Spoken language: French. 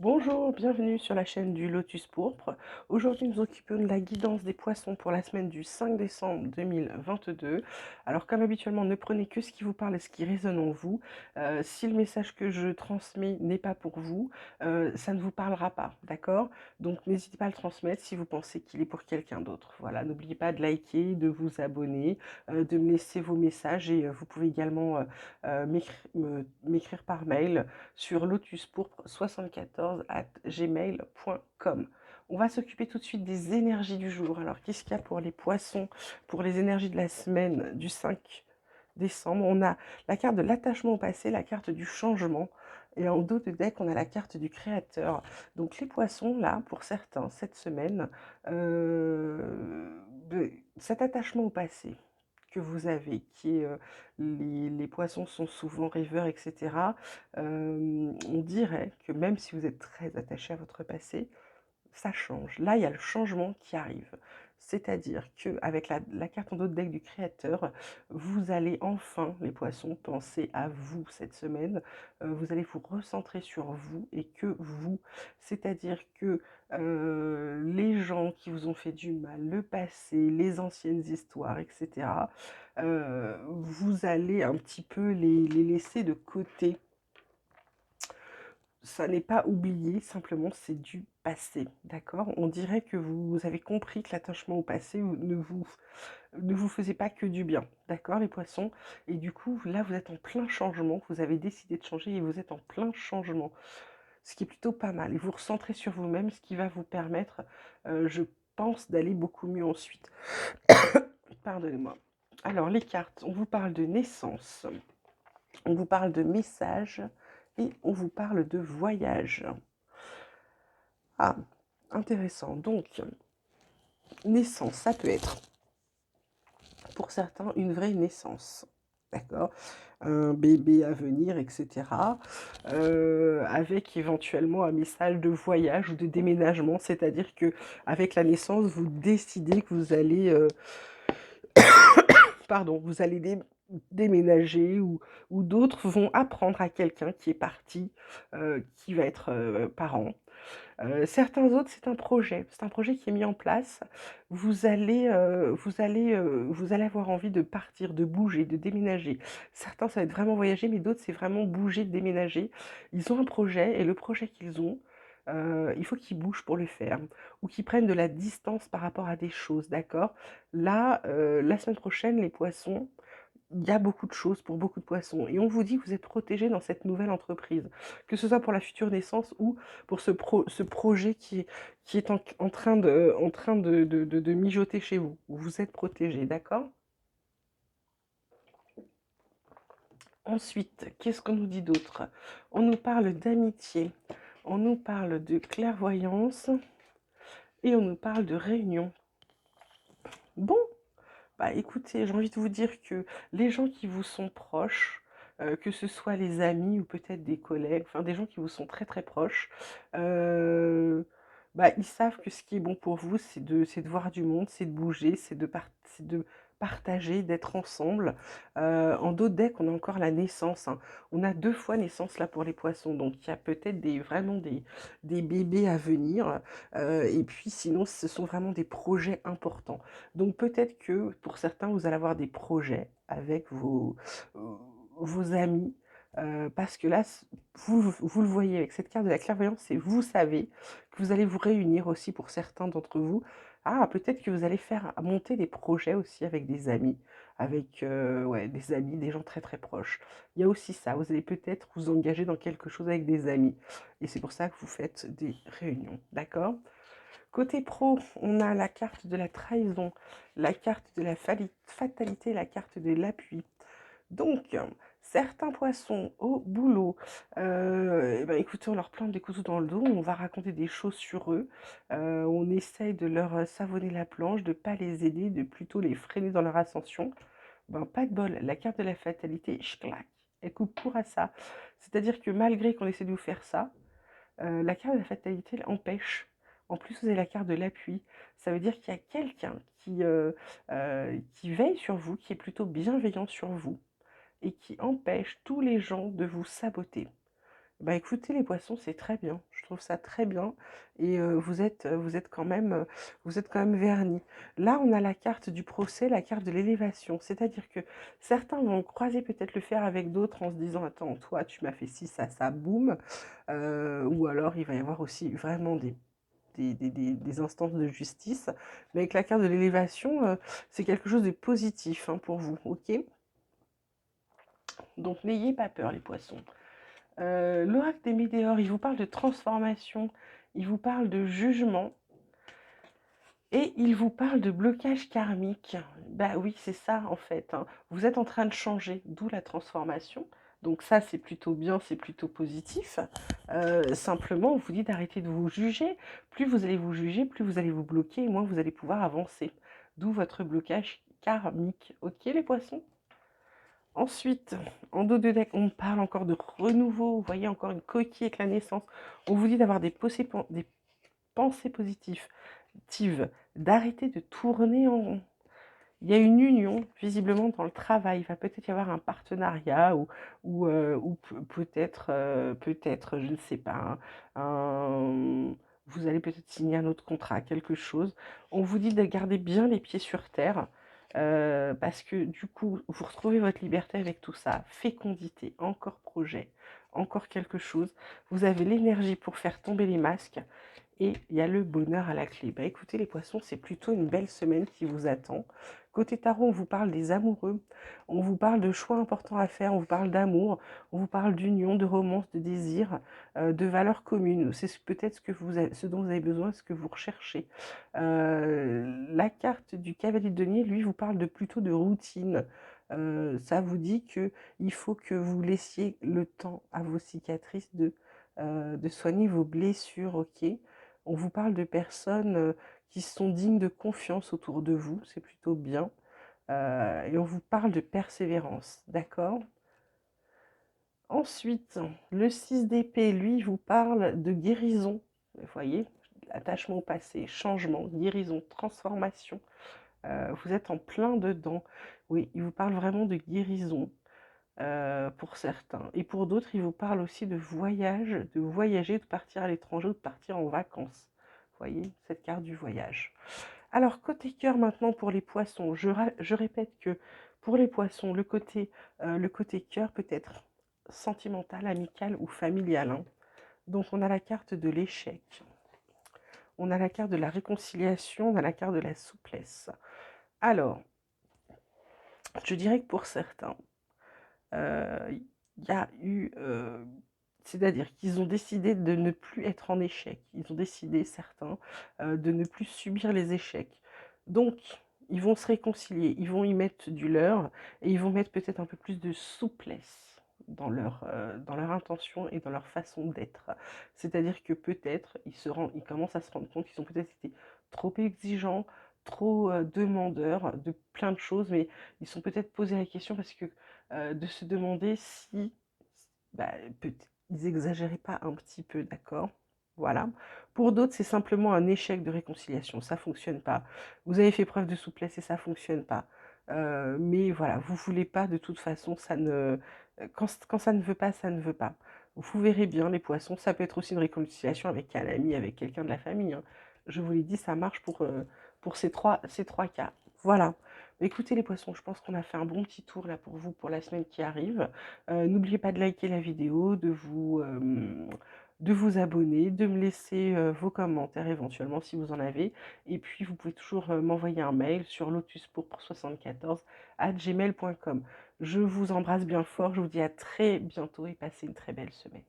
Bonjour, bienvenue sur la chaîne du Lotus Pourpre. Aujourd'hui, nous occupons de la guidance des poissons pour la semaine du 5 décembre 2022. Alors, comme habituellement, ne prenez que ce qui vous parle et ce qui résonne en vous. Si le message que je transmets n'est pas pour vous, ça ne vous parlera pas, d'accord? Donc, n'hésitez pas à le transmettre si vous pensez qu'il est pour quelqu'un d'autre. Voilà, n'oubliez pas de liker, de vous abonner, de me laisser vos messages et vous pouvez également m'écrire par mail sur lotuspourpre74@gmail.com. On va s'occuper tout de suite des énergies du jour. Alors, qu'est-ce qu'il y a pour les poissons, pour les énergies de la semaine du 5 décembre? On a la carte de l'attachement au passé, la carte du changement. Et en dos de deck, on a la carte du créateur. Donc, les poissons, là, pour certains, cette semaine, cet attachement au passé que vous avez, qui est les poissons sont souvent rêveurs, etc. On dirait que même si vous êtes très attaché à votre passé, ça change. Là, il y a le changement qui arrive. C'est-à-dire qu'avec la carte en dos de deck du créateur, vous allez enfin, les poissons, penser à vous cette semaine. Vous allez vous recentrer sur vous et que vous. C'est-à-dire que les gens qui vous ont fait du mal, le passé, les anciennes histoires, etc., vous allez un petit peu les laisser de côté. Ça n'est pas oublié, simplement c'est du passé, d'accord? On dirait que vous avez compris que l'attachement au passé ne vous faisait pas que du bien, d'accord les poissons? Et du coup, là, vous êtes en plein changement, vous avez décidé de changer et vous êtes en plein changement, ce qui est plutôt pas mal. Et vous recentrez sur vous-même, ce qui va vous permettre, je pense, d'aller beaucoup mieux ensuite. Pardonnez-moi. Alors, les cartes, on vous parle de naissance, on vous parle de message et on vous parle de voyage. Ah, intéressant. Donc, naissance, ça peut être, pour certains, une vraie naissance. D'accord? Un bébé à venir, etc. Avec éventuellement un message de voyage ou de déménagement, c'est-à-dire que avec la naissance, vous décidez que vous allez, pardon, vous allez déménager ou d'autres vont apprendre à quelqu'un qui est parti, qui va être parent. Certains autres, c'est un projet qui est mis en place. Vous allez avoir envie de partir, de bouger, de déménager. Certains, ça va être vraiment voyager, mais d'autres, c'est vraiment bouger, déménager. Ils ont un projet et le projet qu'ils ont, il faut qu'ils bougent pour le faire ou qu'ils prennent de la distance par rapport à des choses, d'accord? Là, la semaine prochaine, les poissons, il y a beaucoup de choses pour beaucoup de poissons et on vous dit que vous êtes protégés dans cette nouvelle entreprise, que ce soit pour la future naissance ou pour ce projet qui est en train de mijoter chez vous. Vous êtes protégés, d'accord? Ensuite, qu'est-ce qu'on nous dit d'autre? On nous parle d'amitié, on nous parle de clairvoyance et on nous parle de réunion. Bon, bah écoutez, j'ai envie de vous dire que les gens qui vous sont proches, que ce soit les amis ou peut-être des collègues, enfin des gens qui vous sont très très proches, bah, ils savent que ce qui est bon pour vous, c'est de voir du monde, c'est de bouger, c'est de partager, d'être ensemble. En dos de deck, on a encore la naissance, hein. On a 2 fois naissance là pour les poissons, donc il y a peut-être vraiment des bébés à venir. Et puis sinon, ce sont vraiment des projets importants. Donc peut-être que pour certains, vous allez avoir des projets avec vos amis, parce que là, vous le voyez avec cette carte de la clairvoyance, c'est vous savez que vous allez vous réunir aussi pour certains d'entre vous. Ah, peut-être que vous allez faire monter des projets aussi avec des amis, avec ouais, des amis, des gens très très proches. Il y a aussi ça, vous allez peut-être vous engager dans quelque chose avec des amis. Et c'est pour ça que vous faites des réunions, d'accord? Côté pro, on a la carte de la trahison, la carte de la fatalité, la carte de l'appui. Donc, certains poissons au boulot, eh ben, écoutez, on leur plante des couteaux dans le dos, on va raconter des choses sur eux, on essaye de leur savonner la planche, de ne pas les aider, de plutôt les freiner dans leur ascension. Ben, pas de bol, la carte de la fatalité, clac, elle coupe court à ça. C'est-à-dire que malgré qu'on essaie de vous faire ça, la carte de la fatalité elle empêche. En plus, vous avez la carte de l'appui. Ça veut dire qu'il y a quelqu'un qui veille sur vous, qui est plutôt bienveillant sur vous et qui empêche tous les gens de vous saboter. Bah, écoutez les poissons, c'est très bien. Je trouve ça très bien et vous êtes quand même vernis. Là, on a la carte du procès, la carte de l'élévation. C'est-à-dire que certains vont croiser peut-être le fer avec d'autres en se disant: «Attends, toi, tu m'as fait ci, ça, boum». Ou alors il va y avoir aussi vraiment des instances de justice. Mais avec la carte de l'élévation, c'est quelque chose de positif, hein, pour vous, OK? Donc n'ayez pas peur les poissons. L'oracle des météores, il vous parle de transformation, il vous parle de jugement et il vous parle de blocage karmique. Bah oui, c'est ça en fait, hein. Vous êtes en train de changer, d'où la transformation. Donc ça, c'est plutôt bien, c'est plutôt positif. Simplement, on vous dit d'arrêter de vous juger. Plus vous allez vous juger, plus vous allez vous bloquer, et moins vous allez pouvoir avancer. D'où votre blocage karmique. Ok les poissons? Ensuite, en dos de deck, on parle encore de renouveau. Vous voyez encore une coquille avec la naissance. On vous dit d'avoir des pensées positives, d'arrêter de tourner en rond. Il y a une union, visiblement, dans le travail. Il va peut-être y avoir un partenariat ou peut-être, je ne sais pas, vous allez peut-être signer un autre contrat, quelque chose. On vous dit de garder bien les pieds sur terre parce que du coup, vous retrouvez votre liberté avec tout ça. Fécondité, encore projet, encore quelque chose. Vous avez l'énergie pour faire tomber les masques et il y a le bonheur à la clé. Bah écoutez les poissons, c'est plutôt une belle semaine qui vous attend. Côté tarot, on vous parle des amoureux, on vous parle de choix importants à faire, on vous parle d'amour, on vous parle d'union, de romance, de désir, de valeurs communes. C'est peut-être ce dont vous avez besoin, ce que vous recherchez. La carte du cavalier de denier, lui, vous parle plutôt de routine. Ça vous dit que il faut que vous laissiez le temps à vos cicatrices de soigner vos blessures, ok? On vous parle de personnes qui sont dignes de confiance autour de vous, c'est plutôt bien. Et on vous parle de persévérance, d'accord? Ensuite, le 6 d'épée, lui, vous parle de guérison. Vous voyez, attachement au passé, changement, guérison, transformation. Vous êtes en plein dedans. Oui, il vous parle vraiment de guérison pour certains. Et pour d'autres, il vous parle aussi de voyage, de voyager, de partir à l'étranger ou de partir en vacances. Vous voyez, cette carte du voyage. Alors, côté cœur maintenant pour les poissons, je répète que pour les poissons, le côté cœur peut être sentimental, amical ou familial, hein. Donc, on a la carte de l'échec, on a la carte de la réconciliation, on a la carte de la souplesse. Alors, je dirais que pour certains, il y a eu, c'est-à-dire qu'ils ont décidé de ne plus être en échec. Ils ont décidé, certains, de ne plus subir les échecs. Donc, ils vont se réconcilier, ils vont y mettre du leur et ils vont mettre peut-être un peu plus de souplesse dans leur intention et dans leur façon d'être. C'est-à-dire que peut-être ils commencent à se rendre compte qu'ils ont peut-être été trop exigeants, trop demandeurs de plein de choses, mais ils se sont peut-être posé la question parce que de se demander si bah, ils exagéraient pas un petit peu, d'accord? Voilà. Pour d'autres, c'est simplement un échec de réconciliation, ça fonctionne pas. Vous avez fait preuve de souplesse et ça fonctionne pas. Mais voilà, vous voulez pas de toute façon, quand ça ne veut pas, ça ne veut pas. Vous verrez bien les poissons, ça peut être aussi une réconciliation avec un ami, avec quelqu'un de la famille, hein. Je vous l'ai dit, ça marche pour ces trois cas. Voilà. Écoutez les poissons, je pense qu'on a fait un bon petit tour là pour vous pour la semaine qui arrive. N'oubliez pas de liker la vidéo, de vous abonner, de me laisser vos commentaires éventuellement si vous en avez. Et puis vous pouvez toujours m'envoyer un mail sur lotuspourpre74@gmail.com. Je vous embrasse bien fort, je vous dis à très bientôt et passez une très belle semaine.